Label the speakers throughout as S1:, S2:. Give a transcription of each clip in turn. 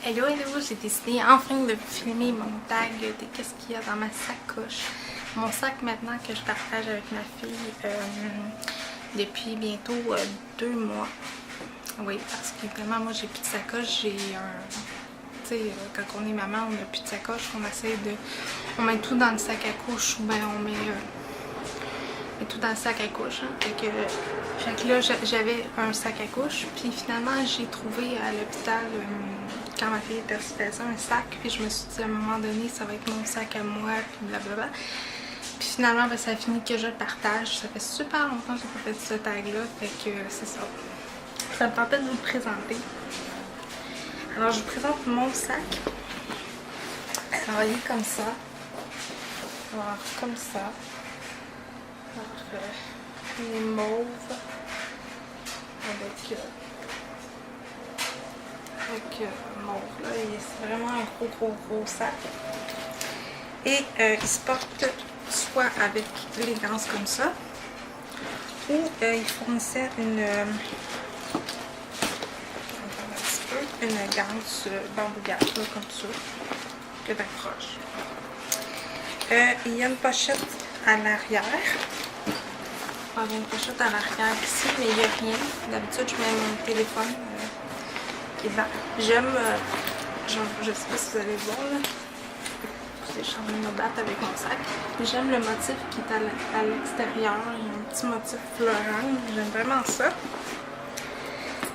S1: Hello, j'ai décidé enfin de filmer mon tag de qu'est-ce qu'il y a dans ma sacoche. Mon sac maintenant que je partage avec ma fille depuis bientôt 2 mois. Oui, parce qu'évidemment, moi j'ai plus de sacoche, j'ai un... Tu sais, quand on est maman, on n'a plus de sacoche, on essaie de... On met tout dans le sac à couche ou bien on met tout dans le sac à couche. Hein. Fait que là, j'avais un sac à couche, puis finalement, j'ai trouvé à l'hôpital, quand ma fille était hospitalisée, un sac, puis je me suis dit à un moment donné, ça va être mon sac à moi, puis blablabla. Puis finalement, ben, ça a fini que je le partage. Ça fait super longtemps que j'ai pas fait ce tag-là, fait que c'est ça. Ça me tentait de vous le présenter. Alors, je vous présente mon sac. Alors, il est comme ça. Alors, comme ça. Alors, il est mauve. Avec mauve. Là, c'est vraiment un gros sac. Et il se porte soit avec les ganses comme ça, ou il fournissait une ganse bambou gâte, comme ça, que d'accroche. Il y a une pochette à l'arrière. Il y a une pochette à l'arrière ici, mais il n'y a rien. D'habitude, je mets mon téléphone qui est dedans. J'aime, je sais pas si vous allez voir, là. Je suis en train de me battre avec mon sac. J'aime le motif qui est à l'extérieur. Il y a un petit motif floral. J'aime vraiment ça.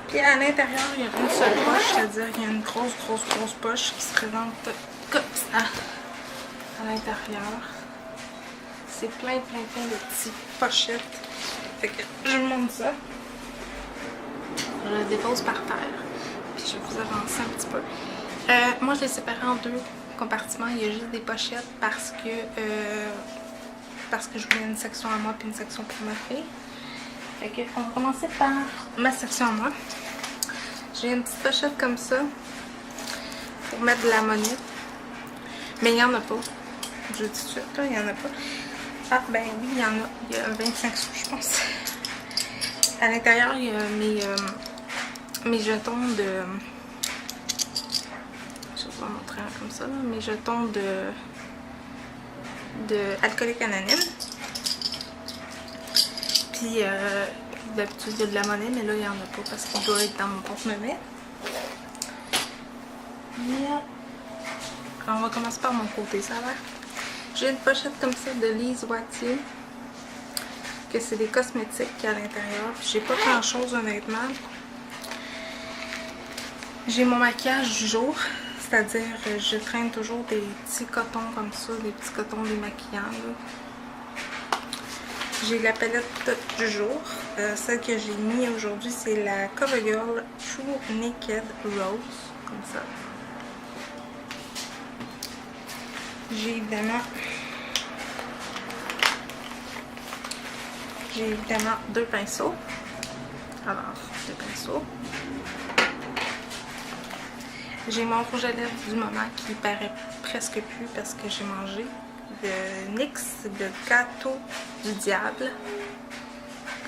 S1: Puis à l'intérieur, il y a une seule poche, c'est-à-dire qu'il y a une grosse poche qui se présente comme ça à l'intérieur. C'est plein de petites pochettes. Fait que je vous montre ça. Je le dépose par terre. Puis je vais vous avancer un petit peu. Moi, je l'ai séparé en 2 compartiments. Il y a juste des pochettes parce que je voulais une section à moi puis une section pour ma fille. Fait que on va commencer par ma section à moi. J'ai une petite pochette comme ça pour mettre de la monnaie. Mais il n'y en a pas. Je le dis tout de suite, là, il n'y en a pas. Ah, ben oui, il y en a. Il y a 25 sous, je pense. À l'intérieur, il y a mes jetons de... Je vais vous montrer un comme ça, là. Mes jetons de Alcooliques Anonymes. Puis, d'habitude, il y a de la monnaie, mais là, il n'y en a pas parce qu'il doit être dans mon porte-monnaie. Alors, on va commencer par mon côté, ça va. J'ai une pochette comme ça de Lise Wattier, que c'est des cosmétiques à l'intérieur. J'ai pas grand chose honnêtement. J'ai mon maquillage du jour, c'est-à-dire je traîne toujours des petits cotons comme ça, des petits cotons démaquillants. J'ai la palette du jour. Celle que j'ai mis aujourd'hui, c'est la CoverGirl True Naked Rose, comme ça. J'ai évidemment 2 pinceaux. Alors, 2 pinceaux. J'ai mon rouge à lèvres du moment qui paraît presque plus parce que j'ai mangé de NYX de Gâteau du Diable.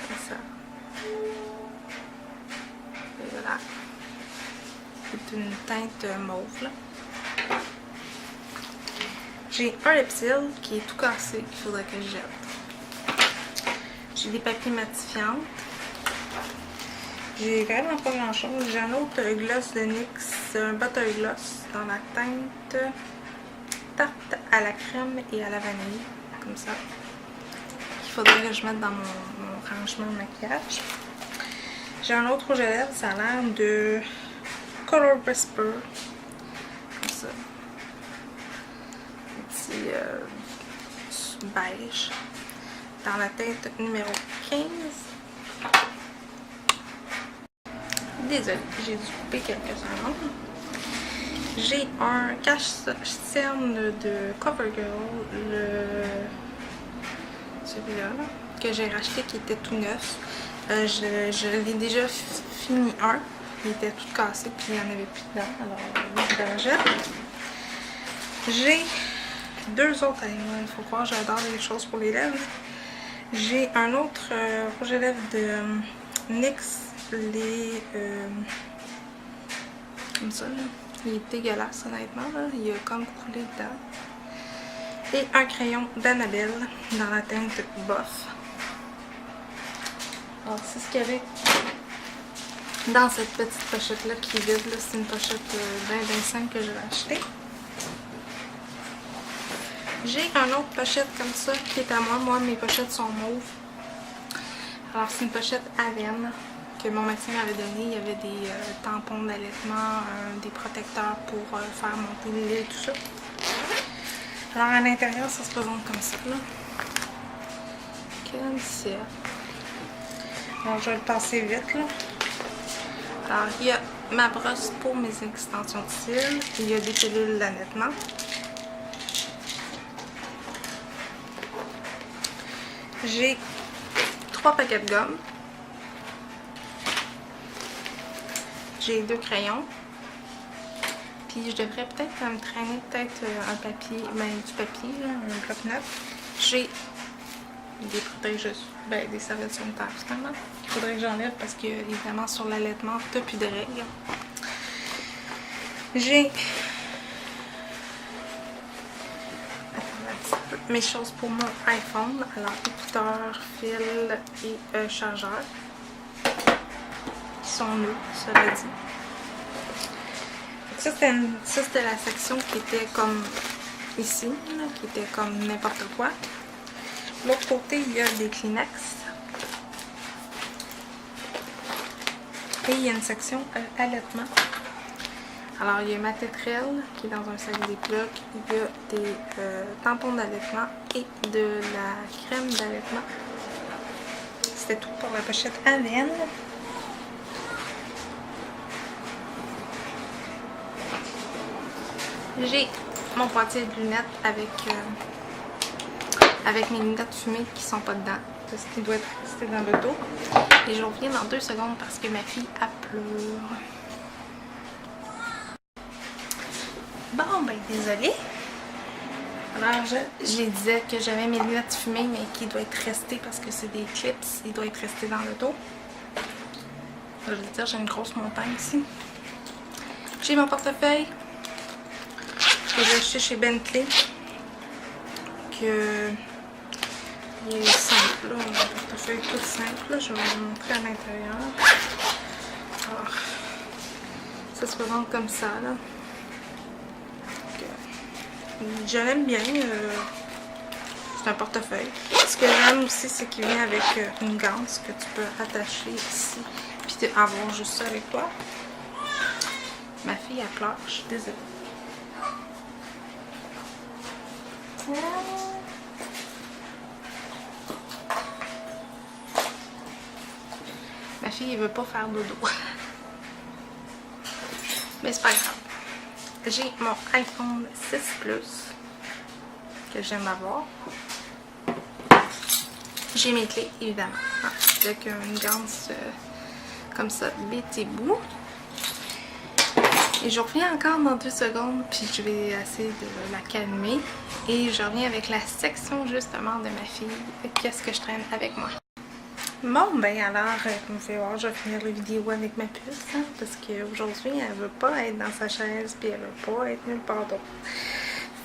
S1: Comme ça. Et voilà. C'est une teinte mauve, là. J'ai un Epsil qui est tout cassé, qu'il faudrait que je jette. J'ai des papiers matifiantes. J'ai vraiment pas grand chose. J'ai un autre gloss de NYX, un butter gloss dans la teinte tarte à la crème et à la vanille, comme ça. Il faudrait que je mette dans mon rangement de maquillage. J'ai un autre rouge à lèvres, ça a l'air de Color Whisper, comme ça. Petit beige dans la teinte numéro 15. Désolée, j'ai dû couper quelques secondes. J'ai un cache-cerne de CoverGirl, celui-là, que j'ai racheté qui était tout neuf. Je l'ai déjà fini un, il était tout cassé puis il n'y en avait plus dedans, alors je le rejette. J'ai 2 autres, il faut croire, j'adore les choses pour les lèvres. J'ai un autre rouge à lèvres de NYX, comme ça là. Il est dégueulasse honnêtement, là. Il a comme coulé dedans. Et un crayon d'Annabelle dans la teinte bof. Alors c'est ce qu'il y avait dans cette petite pochette là qui est vide. C'est une pochette 20-25 que j'ai achetée. J'ai une autre pochette comme ça qui est à moi. Moi, mes pochettes sont mauves. Alors, c'est une pochette Aven que mon médecin m'avait donné. Il y avait des tampons d'allaitement, des protecteurs pour faire monter le lait, tout ça. Alors, à l'intérieur, ça se présente comme ça, là. Comme ça. Alors, je vais le passer vite, là. Alors, il y a ma brosse pour mes extensions de cils. Il y a des pilules d'allaitement. J'ai 3 paquets de gomme. J'ai 2 crayons. Puis je devrais peut-être me traîner un papier, du papier, là, un bloc-notes. J'ai des protège-cheveux, des serviettes sanitaires finalement. Il faudrait que j'enlève parce que évidemment sur l'allaitement, t'as plus de règles. J'ai mes choses pour mon iPhone, alors écouteurs, fil et chargeur qui sont nus, cela dit. Ça c'était la section qui était comme ici, là, qui était comme n'importe quoi. De l'autre côté, il y a des Kleenex. Et il y a une section allaitement. Alors, il y a ma tétrelle qui est dans un sac Ziploc. Il y a des tampons d'allaitement et de la crème d'allaitement. C'était tout pour la pochette Aven. J'ai mon boîtier de lunettes avec mes lunettes fumées qui sont pas dedans. C'est ce qui doit être resté dans le dos. Et je reviens dans 2 secondes parce que ma fille a pleure. Bon, ben désolée. Alors, je disais que j'avais mes lunettes fumées, mais qui doivent être restées parce que c'est des clips. Ils doivent être restés dans le dos. Je veux dire, j'ai une grosse montagne ici. J'ai mon portefeuille que j'ai acheté chez Bentley. Que il est simple, là. Un portefeuille tout simple. Là. Je vais vous montrer à l'intérieur. Alors, ça se présente comme ça, là. Je l'aime bien. C'est un portefeuille. Ce que j'aime aussi, c'est qu'il vient avec une ganse que tu peux attacher ici. Puis avoir juste ça avec toi. Ma fille, elle pleure. Je suis désolée. Ma fille, elle veut pas faire dodo. Mais c'est pas grave. J'ai mon iPhone 6 Plus que j'aime avoir. J'ai mes clés, évidemment, avec une ganse comme ça, bête et bout. Et je reviens encore dans 2 secondes, puis je vais essayer de la calmer. Et je reviens avec la section justement de ma fille. Qu'est-ce que je traîne avec moi? Bon, ben alors, comme vous pouvez voir, je vais finir la vidéo avec ma puce, hein, parce qu'aujourd'hui, elle veut pas être dans sa chaise, puis elle veut pas être nulle part d'autre.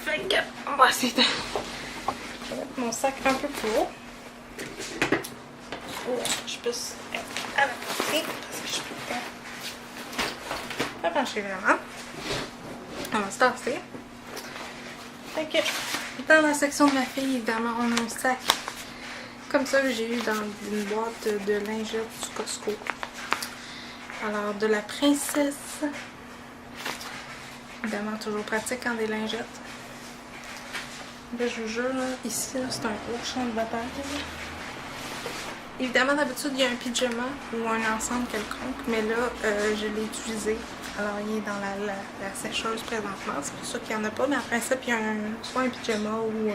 S1: Fait que, on va essayer de... Je vais mettre mon sac un peu plus haut. Pour que je puisse être à la côté, parce que je peux pas pencher vraiment. On va se tasser. Fait que, dans la section de ma fille, évidemment, on a un sac comme ça que j'ai eu dans une boîte de lingettes du Costco. Alors, de la princesse. Évidemment, toujours pratique en des lingettes. Là, je vous jure, là, ici, c'est un gros champ de bataille. Évidemment, d'habitude, il y a un pyjama ou un ensemble quelconque, mais là, je l'ai utilisé. Alors, il est dans la sécheuse présentement. C'est pour ça qu'il n'y en a pas, mais après ça, il y a soit un pyjama ou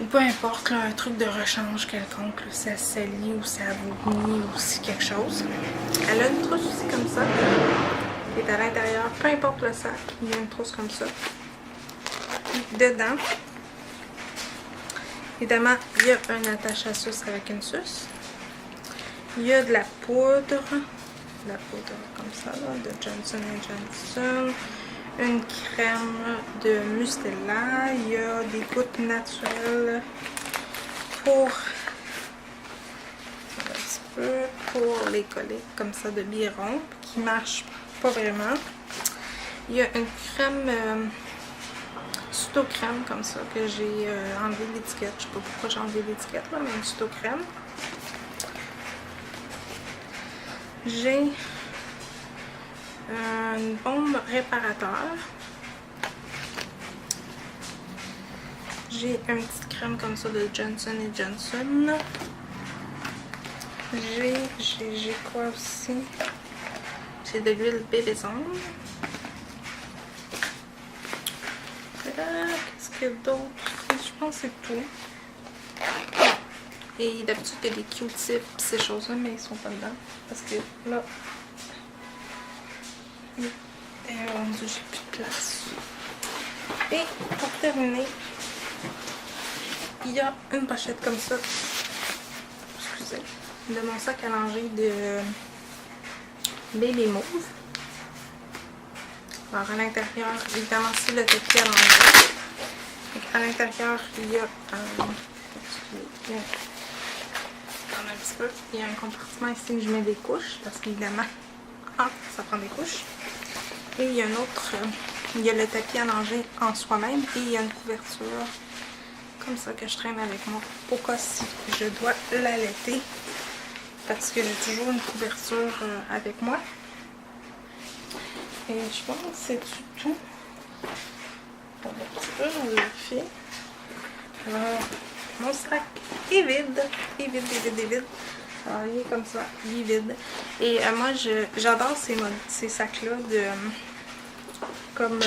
S1: peu importe, là, un truc de rechange quelconque, là, ça salit ou ça vomit ou si quelque chose. Elle a une trousse aussi comme ça, qui est à l'intérieur, peu importe le sac, il y a une trousse comme ça. Puis, dedans, évidemment, il y a un attache à suce avec une suce. Il y a de la poudre la poudre comme ça, là, de Johnson & Johnson. Une crème de Mustela. Il y a des gouttes naturelles pour un petit peu pour les coller comme ça de biron qui marche pas vraiment. Il y a une crème pseudo-crème comme ça que j'ai enlevé l'étiquette. Je sais pas pourquoi j'ai enlevé l'étiquette là, mais une pseudo-crème. J'ai une bombe réparateur. J'ai une petite crème comme ça de Johnson & Johnson. J'ai quoi aussi? J'ai de l'huile bébézone. Qu'est-ce qu'il y a d'autre? Je pense que c'est tout. Et d'habitude, il y a des Q-tips ces choses-là, mais ils sont pas dedans. Parce que là, j'ai plus de place. Et pour terminer, il y a une pochette comme ça. Excusez. De mon sac à langer de Baby Move. Alors à l'intérieur, évidemment, c'est le tapis à langer. Donc, à l'intérieur, il y a un petit peu. Il y a un compartiment ici où je mets des couches parce qu'évidemment, ça prend des couches. Et il y a un autre, il y a le tapis à langer en soi-même et il y a une couverture comme ça que je traîne avec moi au cas si je dois l'allaiter parce que j'ai toujours une couverture avec moi. Et je pense que c'est tout. Bon, un petit peu, je vais vérifier. Alors, mon sac est vide. Il est vide. Alors, il est comme ça, il est vide. Et moi, j'adore ces sacs-là de comme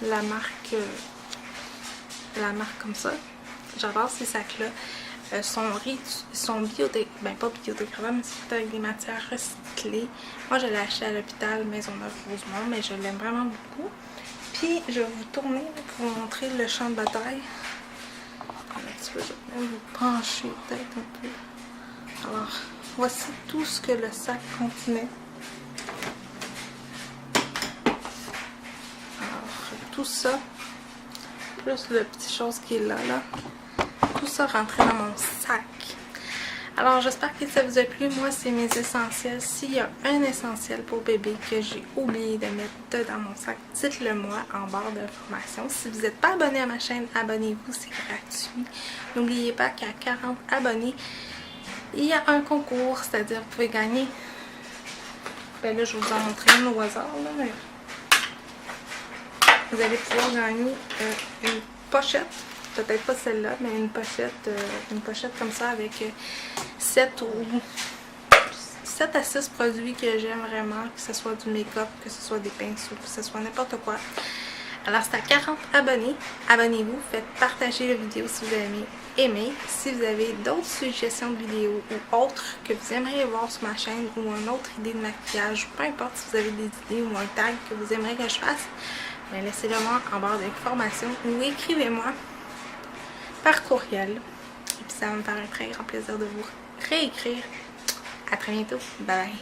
S1: la marque comme ça. J'adore ces sacs-là. Sont biodégradables, ben pas biodégradables, mais c'est avec des matières recyclées. Moi, je l'ai acheté à l'hôpital Maisonneuve-Rosemont, mais je l'aime vraiment beaucoup. Puis, je vais vous tourner pour vous montrer le champ de bataille. Un petit peu, je vais même vous pencher peut-être un peu. Alors, voici tout ce que le sac contenait. Alors, tout ça, plus le petit chose qui est là. Tout ça rentrait dans mon sac. Alors j'espère que ça vous a plu. Moi c'est mes essentiels. S'il y a un essentiel pour bébé que j'ai oublié de mettre dans mon sac, dites-le moi en barre d'informations. Si vous n'êtes pas abonné à ma chaîne, abonnez-vous, c'est gratuit. N'oubliez pas qu'à 40 abonnés, il y a un concours, c'est-à-dire vous pouvez gagner. Ben là je vais vous en montrer une au hasard là, mais vous allez pouvoir gagner une pochette. Peut-être pas celle-là, mais une pochette comme ça avec 7 à 6 produits que j'aime vraiment, que ce soit du make-up, que ce soit des pinceaux, que ce soit n'importe quoi. Alors c'est à 40 abonnés. Abonnez-vous, faites partager la vidéo si vous avez aimé. Si vous avez d'autres suggestions de vidéos ou autres que vous aimeriez voir sur ma chaîne ou une autre idée de maquillage, peu importe si vous avez des idées ou un tag que vous aimeriez que je fasse, ben laissez-le moi en barre d'informations ou écrivez-moi par courriel. Et puis ça va me faire un très grand plaisir de vous réécrire. À très bientôt. Bye bye.